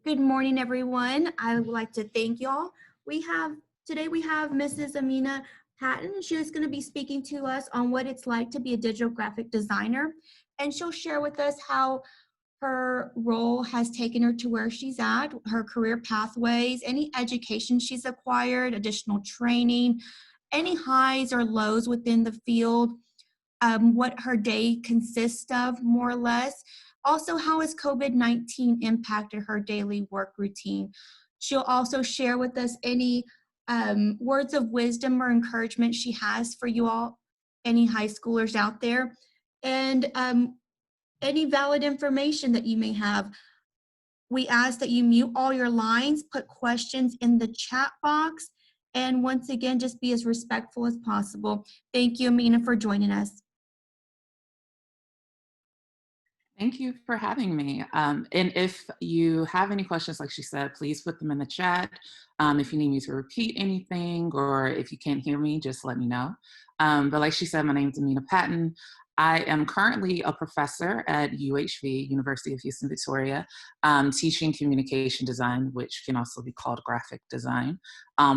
Good morning, everyone. I would like to thank y'all. We have Mrs. Amina Patton. She is going to be speaking to us on what it's like to be a digital graphic designer, and she'll share with us how her role has taken her to where she's at, her career pathways, any education she's acquired, additional training, any highs or lows within the field, what her day consists of, more or less. Also, how has COVID-19 impacted her daily work routine? She'll also share with us any words of wisdom or encouragement she has for you all, any high schoolers out there, and any valid information that you may have. We ask that you mute all your lines, put questions in the chat box, and once again, just be as respectful as possible. Thank you, Amina, for joining us. Thank you for having me. And if you have any questions, like she said, please put them in the chat. If you need me to repeat anything or if you can't hear me, just let me know. But like she said, my name is Amina Patton. I am currently a professor at UHV, University of Houston, Victoria, teaching communication design, which can also be called graphic design.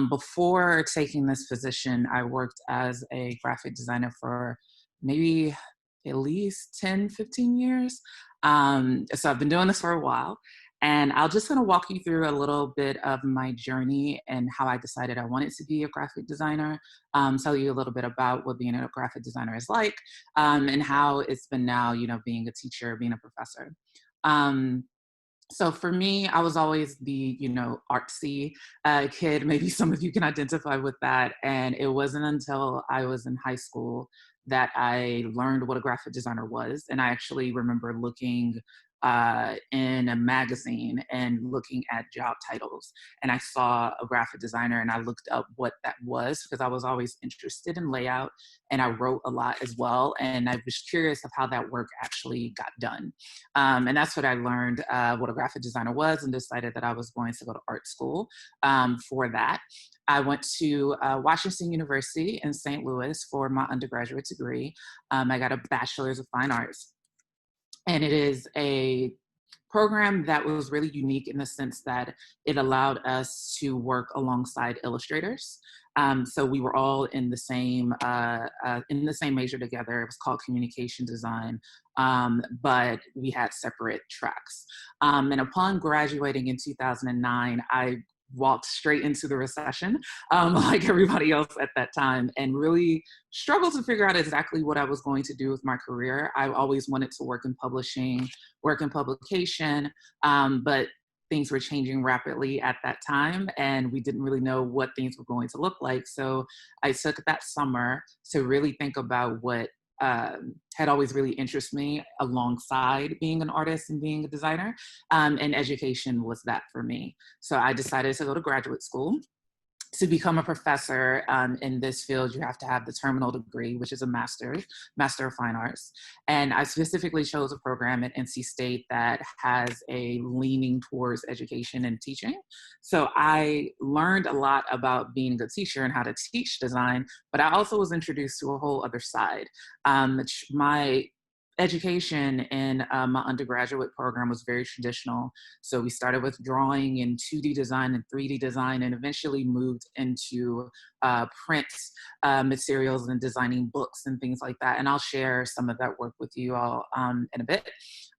Before taking this position, I worked as a graphic designer for maybe at least 10, 15 years. So I've been doing this for a while. And I'll just kind of walk you through a little bit of my journey and how I decided I wanted to be a graphic designer, tell you a little bit about what being a graphic designer is like, and how it's been now, being a teacher, being a professor. Um, so for me, I was always the, artsy kid. Maybe some of you can identify with that. And it wasn't until I was in high school that I learned what a graphic designer was. And I actually remember looking in a magazine and looking at job titles. And I saw a graphic designer and I looked up what that was because I was always interested in layout and I wrote a lot as well. And I was curious of how that work actually got done. And that's what I learned what a graphic designer was and decided that I was going to go to art school for that. I went to Washington University in St. Louis for my undergraduate degree. I got a bachelor's of fine arts. And it is a program that was really unique in the sense that it allowed us to work alongside illustrators. So we were all in the same major together. It was called communication design, but we had separate tracks. And upon graduating in 2009, I walked straight into the recession, like everybody else at that time, and really struggled to figure out exactly what I was going to do with my career. I always wanted to work in publishing, work in publication, but things were changing rapidly at that time, and we didn't really know what things were going to look like. So I took that summer to really think about what had always really interested me alongside being an artist and being a designer. And education was that for me. So I decided to go to graduate school. To become a professor in this field, you have to have the terminal degree, which is a Master of Fine Arts. And I specifically chose a program at NC State that has a leaning towards education and teaching. So I learned a lot about being a teacher and how to teach design, but I also was introduced to a whole other side. My education in my undergraduate program was very traditional. So we started with drawing and 2D design and 3D design, and eventually moved into print materials and designing books and things like that. And I'll share some of that work with you all in a bit.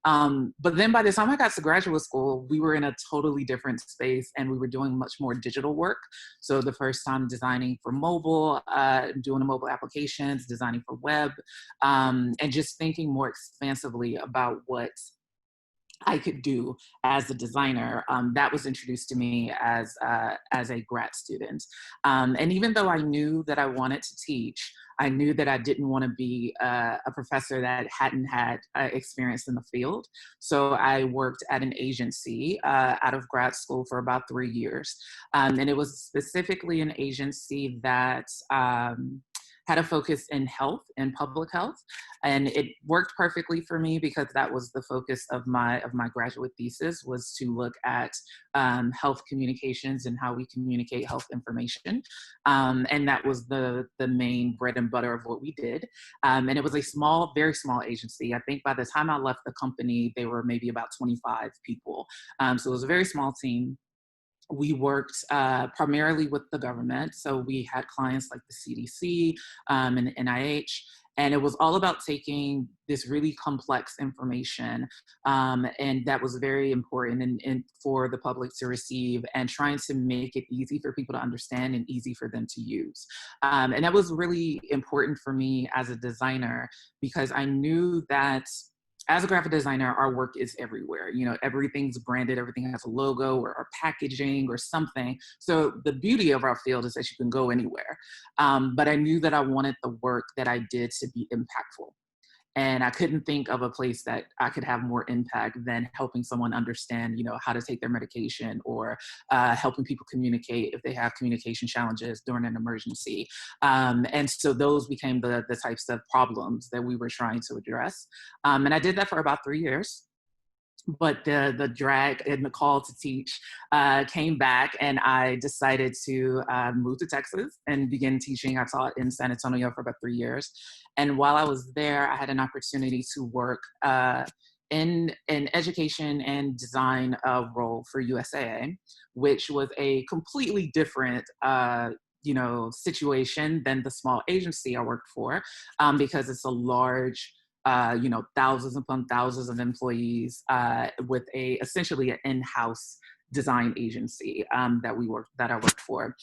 But then by the time I got to graduate school, we were in a totally different space and we were doing much more digital work. So the first time designing for mobile, doing mobile applications, designing for web, and just thinking more expansively about what I could do as a designer. That was introduced to me as a grad student. And even though I knew that I wanted to teach, I knew that I didn't want to be a professor that hadn't had experience in the field. So I worked at an agency out of grad school for about 3 years. And it was specifically an agency that had a focus in health and public health. And it worked perfectly for me because that was the focus of my graduate thesis, was to look at health communications and how we communicate health information. And that was the main bread and butter of what we did. And it was a small, very small agency. I think by the time I left the company, they were maybe about 25 people. So it was a very small team. We worked primarily with the government. So we had clients like the CDC and the NIH. And it was all about taking this really complex information, and that was very important and for the public to receive, and trying to make it easy for people to understand and easy for them to use. And that was really important for me as a designer, because I knew that as a graphic designer, our work is everywhere. You know, everything's branded, everything has a logo or packaging or something. So the beauty of our field is that you can go anywhere. But I knew that I wanted the work that I did to be impactful. And I couldn't think of a place that I could have more impact than helping someone understand, you know, how to take their medication, or helping people communicate if they have communication challenges during an emergency. And so those became the types of problems that we were trying to address. And I did that for about 3 years. But the drag and the call to teach came back, and I decided to move to Texas and begin teaching. I taught in San Antonio for about 3 years. And while I was there, I had an opportunity to work in an education and design role for USAA, which was a completely different situation than the small agency I worked for, because it's a large, thousands upon thousands of employees, with essentially an in-house design agency that I worked for.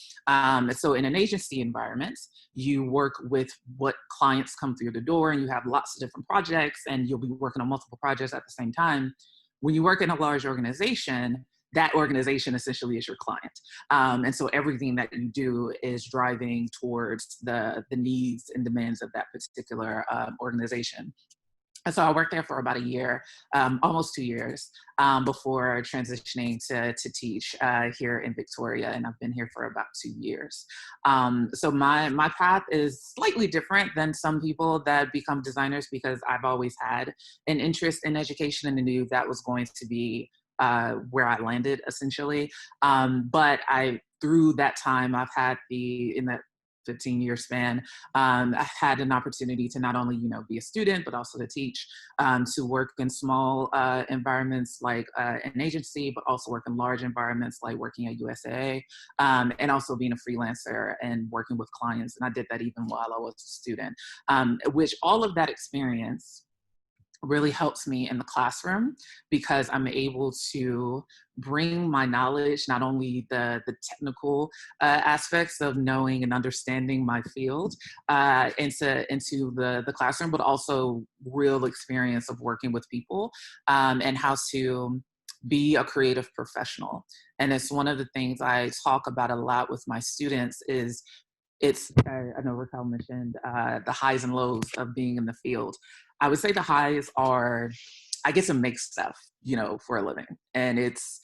So in an agency environment, you work with what clients come through the door, and you have lots of different projects, and you'll be working on multiple projects at the same time. When you work in a large organization, that organization essentially is your client. And so everything that you do is driving towards the needs and demands of that particular organization. And so I worked there for about a year, almost 2 years, before transitioning to teach here in Victoria, and I've been here for about 2 years. So my path is slightly different than some people that become designers, because I've always had an interest in education and I knew that was going to be where I landed, essentially. But through that time, I've had in that 15-year span, I had an opportunity to not only, be a student, but also to teach, to work in small environments like an agency, but also work in large environments like working at USAA, and also being a freelancer and working with clients. And I did that even while I was a student, which all of that experience really helps me in the classroom, because I'm able to bring my knowledge, not only the technical aspects of knowing and understanding my field, into the classroom, but also real experience of working with people, and how to be a creative professional. And it's one of the things I talk about a lot with my students. I know Raquel mentioned the highs and lows of being in the field. I would say the highs are, I get to make stuff, for a living. And it's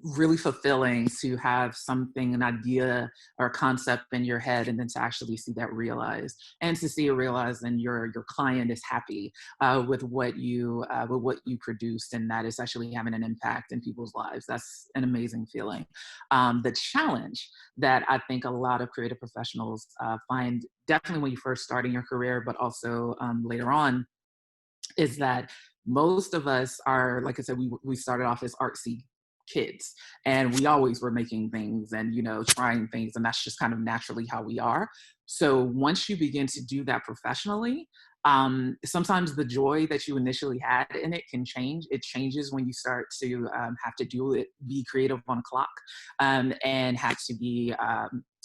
really fulfilling to have something, an idea or a concept in your head, and then to actually see that realized, and to see it realized, and your client is happy with what you produced, and that is actually having an impact in people's lives. That's an amazing feeling. The challenge that I think a lot of creative professionals find, definitely when you first start in your career, but also later on, is that most of us are, like I said, we started off as artsy kids, and we always were making things and trying things, and that's just kind of naturally how we are. So once you begin to do that professionally, sometimes the joy that you initially had in it can change. It changes when you start to have to be creative on a clock, and have to be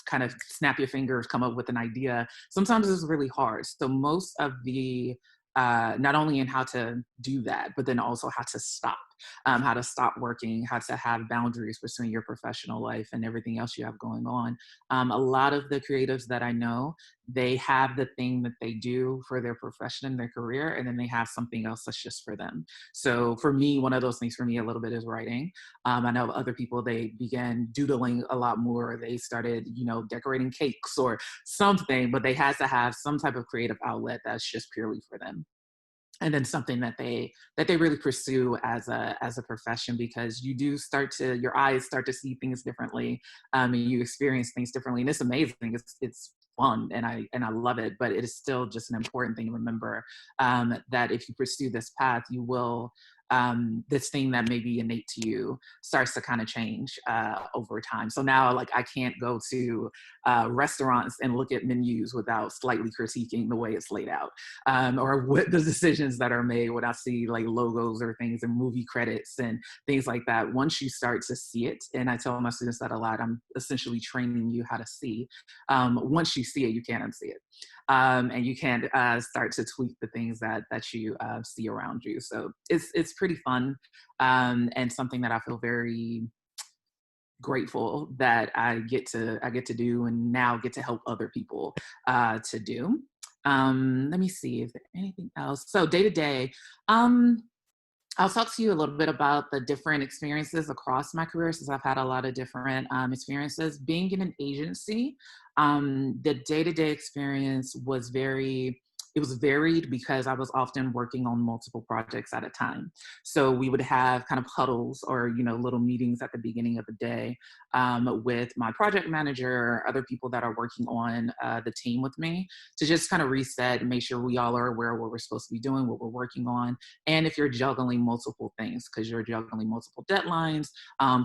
kind of snap your fingers, come up with an idea. Sometimes it's really hard. So most of the not only in how to do that, but then also how to stop how to stop working, how to have boundaries between your professional life and everything else you have going on. A lot of the creatives that I know, they have the thing that they do for their profession and their career, and then they have something else that's just for them. So for me, one of those things for me a little bit is writing. I know other people, they began doodling a lot more. They started, decorating cakes or something, but they had to have some type of creative outlet that's just purely for them. And then something that they really pursue as a profession, because you do start to, your eyes start to see things differently, and you experience things differently, and it's amazing. It's fun, and I love it, but it is still just an important thing to remember, that if you pursue this path, you will, this thing that may be innate to you starts to kind of change over time. So now, like, I can't go to restaurants and look at menus without slightly critiquing the way it's laid out, or what the decisions that are made when I see like logos or things and movie credits and things like that. Once you start to see it, and I tell my students that a lot, I'm essentially training you how to see. Once you see it, you can't unsee it, and you can start to tweak the things that you see around you. So it's pretty fun, and something that I feel very grateful that I get to do, and now get to help other people to do. Let me see if there's anything else. So day to day, um, I'll talk to you a little bit about the different experiences across my career, since I've had a lot of different experiences. Being in an agency, the day-to-day experience was it was varied, because I was often working on multiple projects at a time. So we would have kind of huddles, or, little meetings at the beginning of the day, with my project manager, other people that are working on the team with me, to just kind of reset and make sure we all are aware of what we're supposed to be doing, what we're working on. And if you're juggling multiple things, because you're juggling multiple deadlines,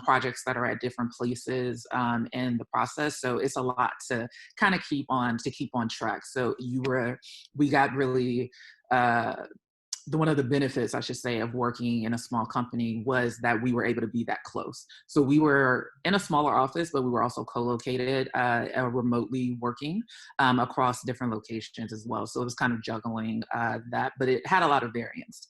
projects that are at different places in the process. So it's a lot to kind of keep on track. So we got really, one of the benefits, I should say, of working in a small company was that we were able to be that close. So we were in a smaller office, but we were also co-located, remotely working across different locations as well. So it was kind of juggling that, but it had a lot of variance.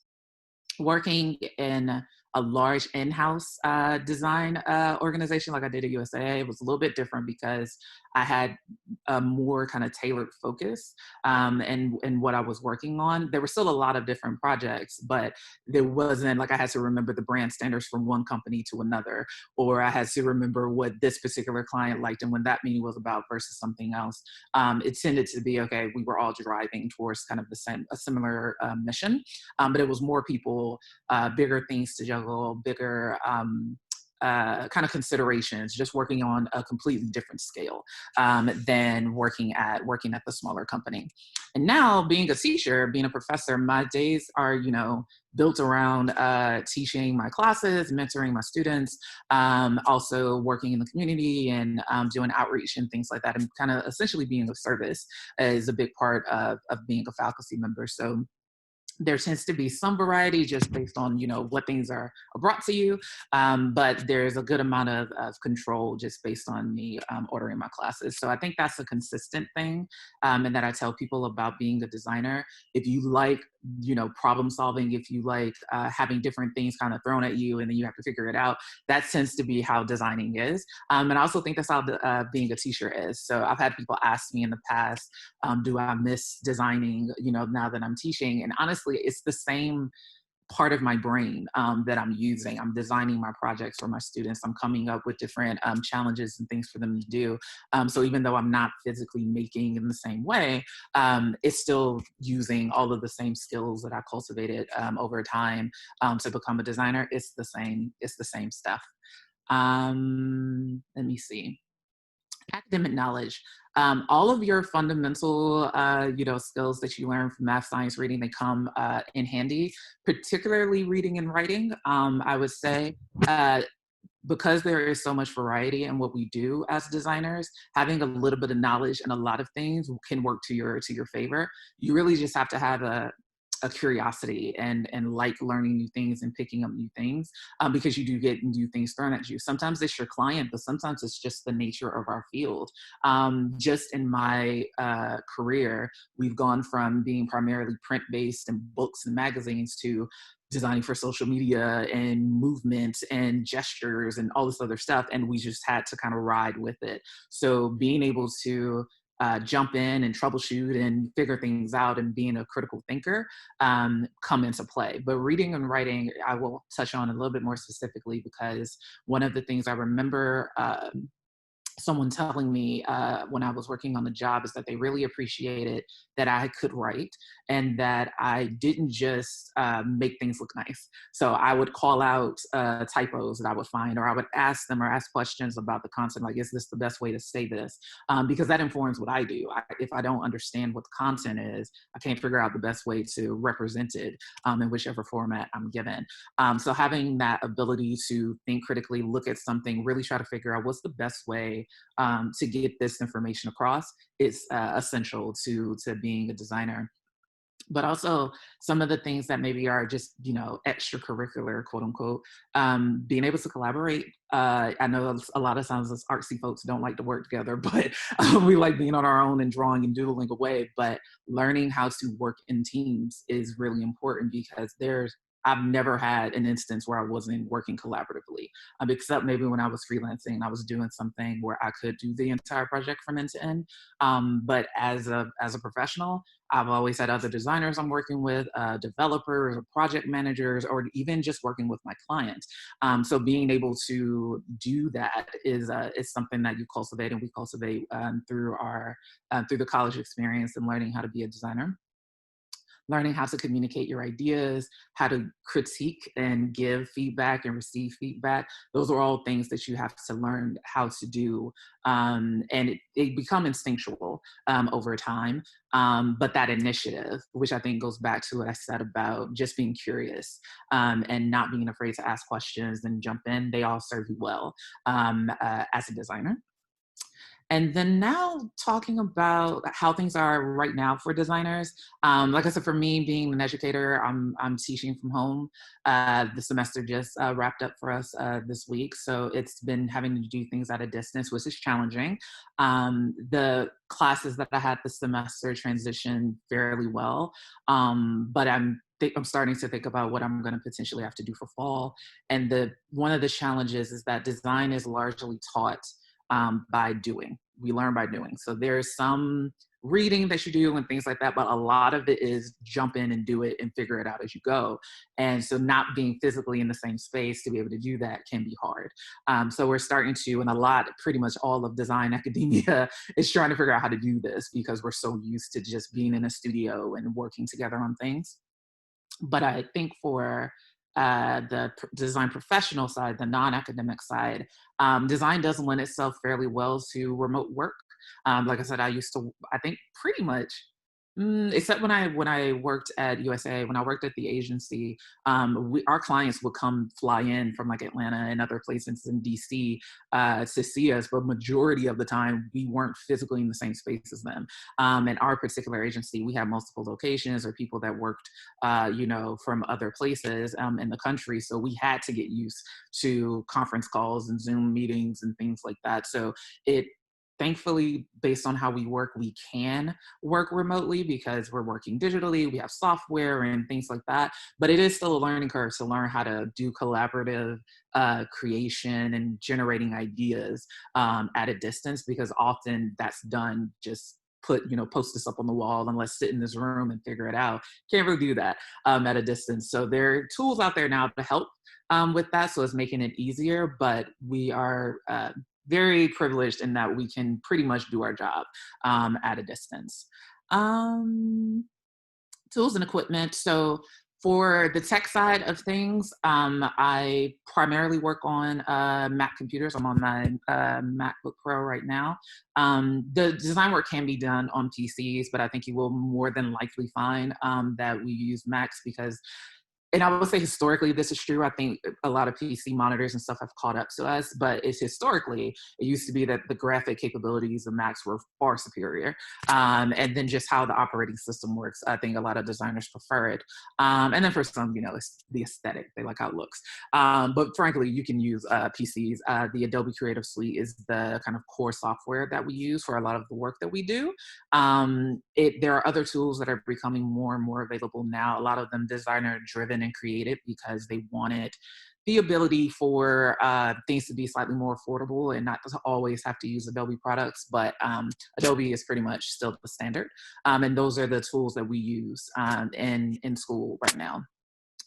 Working in a large in-house design organization like I did at USAA, it was a little bit different, because I had a more kind of tailored focus, and what I was working on. There were still a lot of different projects, but there wasn't like I had to remember the brand standards from one company to another, or I had to remember what this particular client liked and when that meeting was about versus something else. It tended to be, okay, we were all driving towards kind of a similar mission, but it was more people, bigger things to juggle, bigger kind of considerations, just working on a completely different scale than working at the smaller company. And now, being a teacher, being a professor, my days are, built around teaching my classes, mentoring my students, also working in the community, and doing outreach and things like that, and kind of essentially being of service is a big part of being a faculty member. So there tends to be some variety just based on what things are brought to you, but there's a good amount of control just based on me ordering my classes. So I think that's a consistent thing, and that I tell people about being a designer. If you like problem solving, if you like having different things kind of thrown at you and then you have to figure it out, that tends to be how designing is, and I also think that's how being a teacher is. So I've had people ask me in the past, do I miss designing, now that I'm teaching? And honestly, it's the same part of my brain that I'm using. I'm designing my projects for my students. I'm coming up with different challenges and things for them to do. So even though I'm not physically making in the same way, it's still using all of the same skills that I cultivated over time to become a designer. It's the same. It's the same stuff. Let me see. Academic knowledge. All of your fundamental, skills that you learn from math, science, reading, they come in handy, particularly reading and writing. I would say, because there is so much variety in what we do as designers, having a little bit of knowledge and a lot of things can work to your favor. You really just have to have a curiosity and like learning new things and picking up new things, because you do get new things thrown at you. Sometimes it's your client, but sometimes it's just the nature of our field. Just in my career, we've gone from being primarily print-based and books and magazines to designing for social media and movement and gestures and all this other stuff. And we just had to kind of ride with it. So being able to jump in and troubleshoot and figure things out and being a critical thinker come into play. But reading and writing, I will touch on a little bit more specifically because one of the things I remember someone telling me when I was working on the job is that they really appreciated that I could write and that I didn't just make things look nice. So I would call out typos that I would find, or I would ask them or ask questions about the content, like, is this the best way to say this? Because that informs what I do. If I don't understand what the content is, I can't figure out the best way to represent it in whichever format I'm given. So having that ability to think critically, look at something, really try to figure out what's the best way to get this information across is essential to being a designer. But also some of the things that maybe are just, extracurricular, quote unquote, being able to collaborate. I know a lot of times us artsy folks don't like to work together, but we like being on our own and drawing and doodling away. But learning how to work in teams is really important because I've never had an instance where I wasn't working collaboratively, except maybe when I was freelancing, I was doing something where I could do the entire project from end to end. But as a professional, I've always had other designers I'm working with, developers, or project managers, or even just working with my clients. So being able to do that is something that you cultivate, and we cultivate through the college experience and learning how to be a designer. Learning how to communicate your ideas, how to critique and give feedback and receive feedback. Those are all things that you have to learn how to do. And it become instinctual over time. But that initiative, which I think goes back to what I said about just being curious, and not being afraid to ask questions and jump in, they all serve you well as a designer. And then now talking about how things are right now for designers. Like I said, for me being an educator, I'm teaching from home. The semester just wrapped up for us this week. So it's been having to do things at a distance, which is challenging. The classes that I had this semester transitioned fairly well. But I'm starting to think about what I'm going to potentially have to do for fall. And one of the challenges is that design is largely taught by doing. We learn by doing. So there's some reading that you do and things like that, but a lot of it is jump in and do it and figure it out as you go. And so not being physically in the same space to be able to do that can be hard. So we're starting to, and pretty much all of design academia is trying to figure out how to do this because we're so used to just being in a studio and working together on things. But I think for design professional side, the non-academic side, design does lend itself fairly well to remote work. Like I said, I think pretty much, except when I worked at USA, when I worked at the agency, our clients would come fly in from like Atlanta and other places in DC to see us, but majority of the time we weren't physically in the same space as them. In our particular agency, we had multiple locations or people that worked, from other places in the country. So we had to get used to conference calls and Zoom meetings and things like that. So thankfully, based on how we work, we can work remotely because we're working digitally, we have software and things like that. But it is still a learning curve to learn how to do collaborative creation and generating ideas at a distance, because often that's done just post this up on the wall and let's sit in this room and figure it out. Can't really do that at a distance. So there are tools out there now to help with that. So it's making it easier, but we are very privileged in that we can pretty much do our job at a distance. Tools and equipment. So for the tech side of things, I primarily work on Mac computers. I'm on my MacBook Pro right now. The design work can be done on PCs, but I think you will more than likely find that we use Macs because, and I would say historically this is true. I think a lot of PC monitors and stuff have caught up to us, but it's historically, it used to be that the graphic capabilities of Macs were far superior. And then just how the operating system works, I think a lot of designers prefer it. And then for some, it's the aesthetic, they like how it looks. But frankly, you can use PCs. The Adobe Creative Suite is the kind of core software that we use for a lot of the work that we do. There are other tools that are becoming more and more available now, a lot of them designer driven in and created because they wanted the ability for things to be slightly more affordable and not to always have to use Adobe products. But Adobe is pretty much still the standard. And those are the tools that we use in school right now.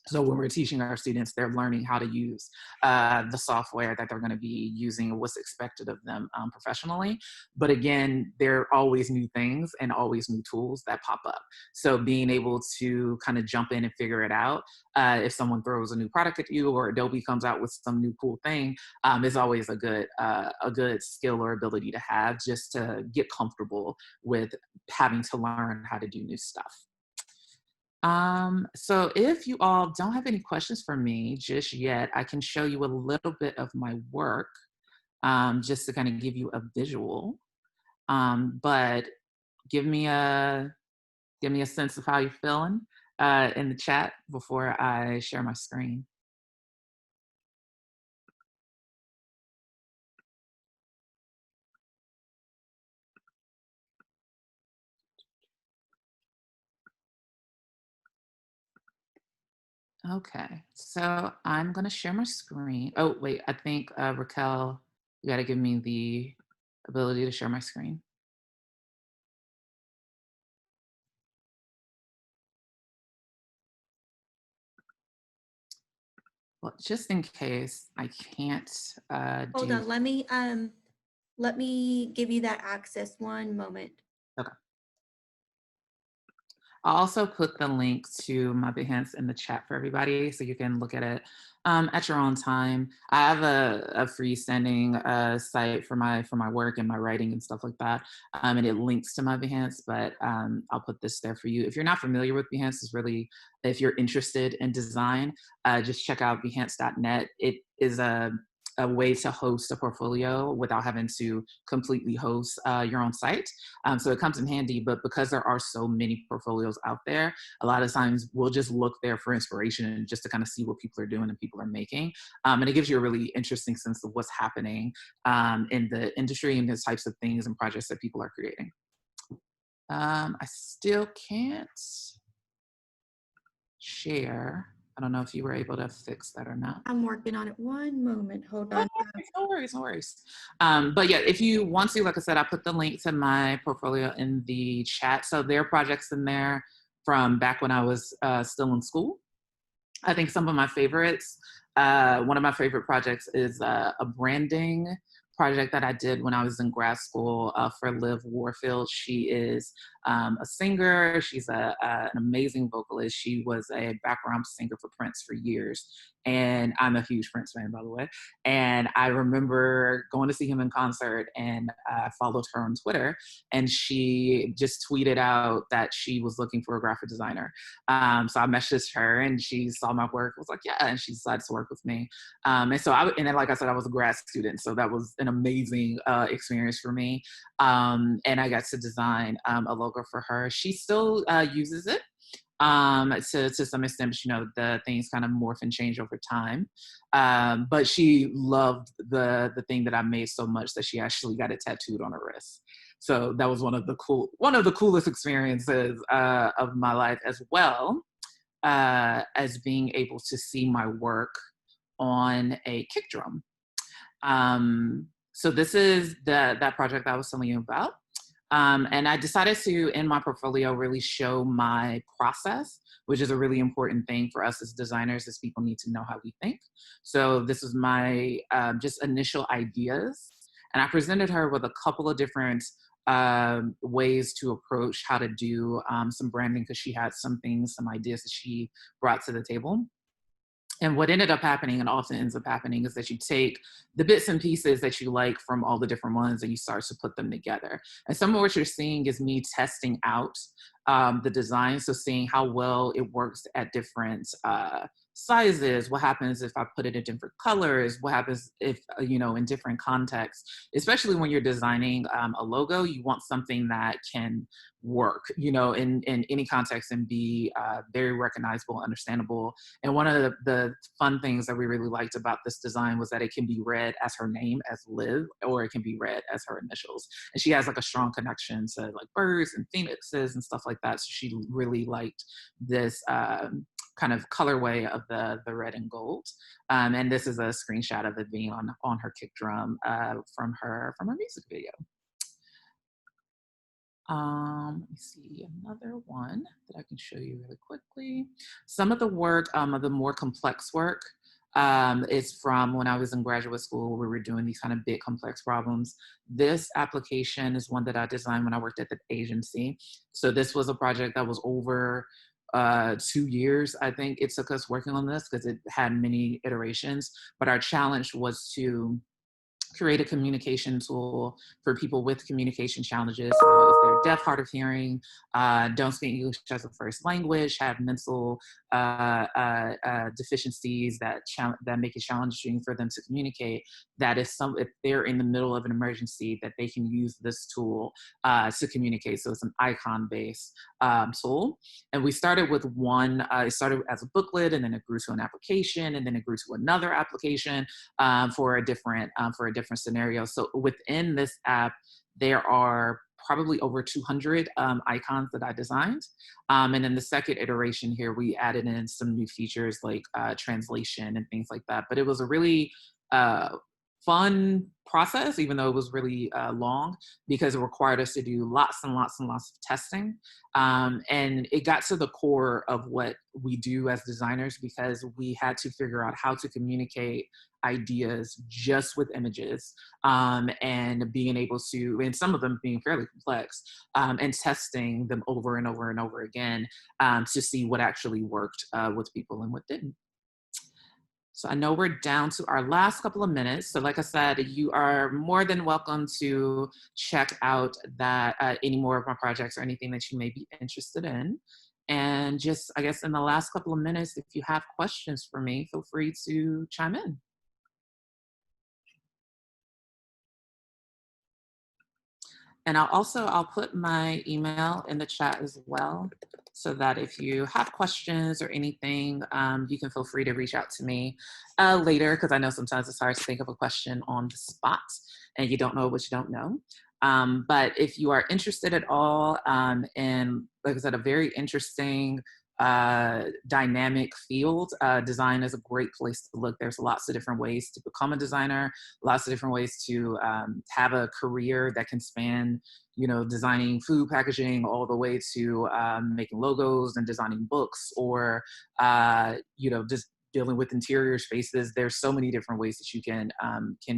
So when we're teaching our students, they're learning how to use the software that they're going to be using and what's expected of them professionally. But again, there are always new things and always new tools that pop up. So being able to kind of jump in and figure it out, if someone throws a new product at you or Adobe comes out with some new cool thing, is always a good skill or ability to have, just to get comfortable with having to learn how to do new stuff. So if you all don't have any questions for me just yet, I can show you a little bit of my work, just to kind of give you a visual. But give me a sense of how you're feeling in the chat before I share my screen. Okay, so I'm gonna share my screen. Oh, wait, I think Raquel, you gotta give me the ability to share my screen. Well, just in case I can't Hold do. on, let me give you that access, one moment. Okay. I'll also put the link to my Behance in the chat for everybody so you can look at it at your own time. I have a freestanding site for my work and my writing and stuff like that, and it links to my Behance, but I'll put this there for you. If you're not familiar with Behance, is really, if you're interested in design, just check out behance.net. It is a way to host a portfolio without having to completely host your own site. So it comes in handy, but because there are so many portfolios out there, a lot of times we'll just look there for inspiration and just to kind of see what people are doing and people are making. And it gives you a really interesting sense of what's happening in the industry and the types of things and projects that people are creating. I still can't share. I don't know if you were able to fix that or not. I'm working on it. One moment. Hold Oh, on. no worries, no worries. But yeah, if you want to, like I said, I put the link to my portfolio in the chat. So there are projects in there from back when I was still in school. I think some of my favorites, one of my favorite projects is a branding project that I did when I was in grad school for Liv Warfield. She is a singer. She's an amazing vocalist. She was a background singer for Prince for years. And I'm a huge Prince fan, by the way. And I remember going to see him in concert, and I followed her on Twitter, and she just tweeted out that she was looking for a graphic designer. So I messaged her, and she saw my work. I was like, yeah, and she decided to work with me. And then, like I said, I was a grad student, so that was an amazing experience for me. And I got to design a logo for her. She still uses it to some extent, but the things kind of morph and change over time. But she loved the thing that I made so much that she actually got it tattooed on her wrist. So that was one of the coolest experiences of my life, as well as being able to see my work on a kick drum. So this is that project I was telling you about. And I decided to, in my portfolio, really show my process, which is a really important thing for us as designers, as people need to know how we think. So this is my just initial ideas. And I presented her with a couple of different ways to approach how to do some branding, because she had some ideas that she brought to the table. And what ended up happening, and often ends up happening, is that you take the bits and pieces that you like from all the different ones and you start to put them together. And some of what you're seeing is me testing out the design. So seeing how well it works at different sizes, what happens if I put it in different colors, what happens if, in different contexts, especially when you're designing a logo, you want something that can work, in any context and be very recognizable, understandable. And one of the fun things that we really liked about this design was that it can be read as her name, as Liv, or it can be read as her initials. And she has like a strong connection to like birds and phoenixes and stuff like that. So she really liked this kind of colorway of the red and gold. And this is a screenshot of it being on her kick drum from her music video. Let me see another one that I can show you really quickly. Some of the work, of the more complex work, is from when I was in graduate school. We were doing these kind of big complex problems. This application is one that I designed when I worked at the agency. So this was a project that was over 2 years. I think it took us working on this because it had many iterations, but our challenge was to create a communication tool for people with communication challenges. So if they're deaf, hard of hearing, don't speak English as a first language, have mental deficiencies that make it challenging for them to communicate, if they're in the middle of an emergency, that they can use this tool to communicate. So it's an icon-based tool. And we started with one, it started as a booklet, and then it grew to an application, and then it grew to another application for a different scenario. So within this app, there are probably over 200 icons that I designed. And in the second iteration here, we added in some new features like translation and things like that. But it was a really fun process, even though it was really long, because it required us to do lots and lots and lots of testing. And it got to the core of what we do as designers, because we had to figure out how to communicate ideas just with images, and being able to, and some of them being fairly complex, and testing them over and over and over again to see what actually worked with people and what didn't. So I know we're down to our last couple of minutes. So like I said, you are more than welcome to check out any more of my projects or anything that you may be interested in. And just, I guess, in the last couple of minutes, if you have questions for me, feel free to chime in. And I'll put my email in the chat as well, so that if you have questions or anything, you can feel free to reach out to me later, because I know sometimes it's hard to think of a question on the spot and you don't know what you don't know. But if you are interested at all in, like I said, a very interesting dynamic field, design is a great place to look. There's lots of different ways to become a designer, lots of different ways to have a career that can span, designing food packaging all the way to making logos and designing books, or just dealing with interior spaces. There's so many different ways that you can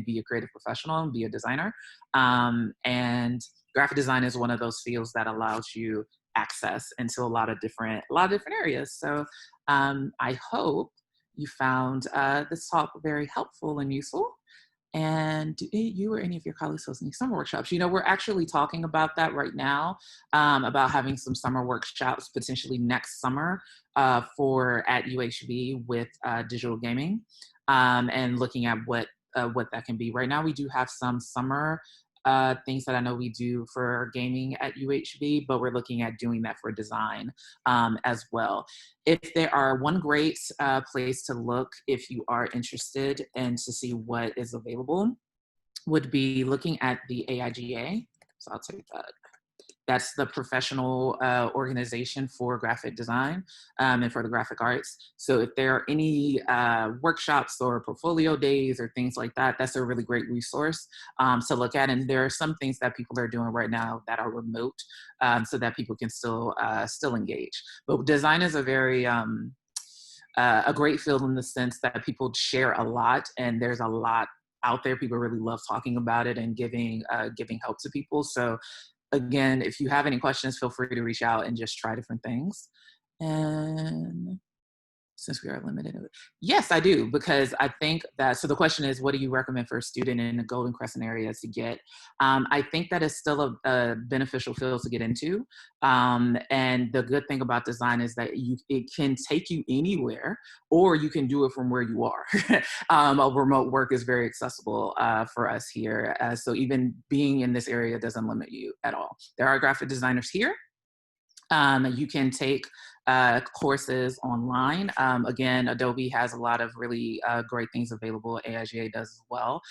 be a creative professional and be a designer. And graphic design is one of those fields that allows you access into a lot of different areas. So I hope you found this talk very helpful and useful. And do you or any of your colleagues host any summer workshops? We're actually talking about that right now, about having some summer workshops potentially next summer at UHB with digital gaming, and looking at what that can be. Right now, we do have some summer things that I know we do for gaming at UHB, but we're looking at doing that for design as well. If there are one great place to look if you are interested and to see what is available would be looking at the AIGA. So I'll take that. That's the professional organization for graphic design and for the graphic arts. So if there are any workshops or portfolio days or things like that, that's a really great resource to look at. And there are some things that people are doing right now that are remote, so that people can still engage. But design is a very a great field in the sense that people share a lot, and there's a lot out there. People really love talking about it and giving help to people. So again, if you have any questions, feel free to reach out and just try different things. And since we are limited, yes, I do, because I think that, so the question is, what do you recommend for a student in the Golden Crescent area to get? I think that is still a beneficial field to get into. And the good thing about design is that it can take you anywhere, or you can do it from where you are. Remote work is very accessible for us here. So even being in this area doesn't limit you at all. There are graphic designers here. You can take courses online. Again, Adobe has a lot of really great things available. AIGA does as well.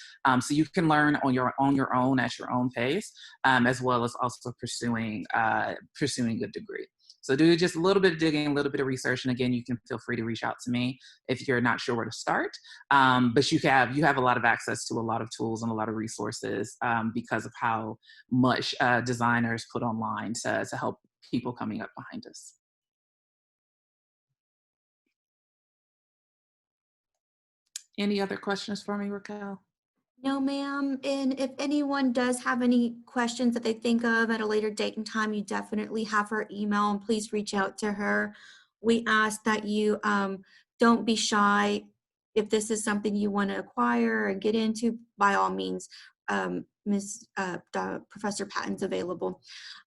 So you can learn on your own at your own pace, as well as also pursuing a degree. So do just a little bit of digging, a little bit of research, and again, you can feel free to reach out to me if you're not sure where to start. But you have a lot of access to a lot of tools and a lot of resources because of how much designers put online to help people coming up behind us. Any other questions for me, Raquel? No, ma'am. And if anyone does have any questions that they think of at a later date and time, you definitely have her email and please reach out to her. We ask that you don't be shy. If this is something you want to acquire and get into, by all means, Professor Patton's available.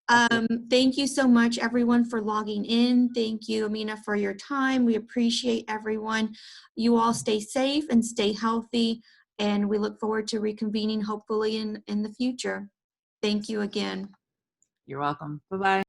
Thank you so much, everyone, for logging in. Thank you, Amina, for your time. We appreciate everyone. You all stay safe and stay healthy, and we look forward to reconvening hopefully in the future. Thank you again. You're welcome. Bye-bye.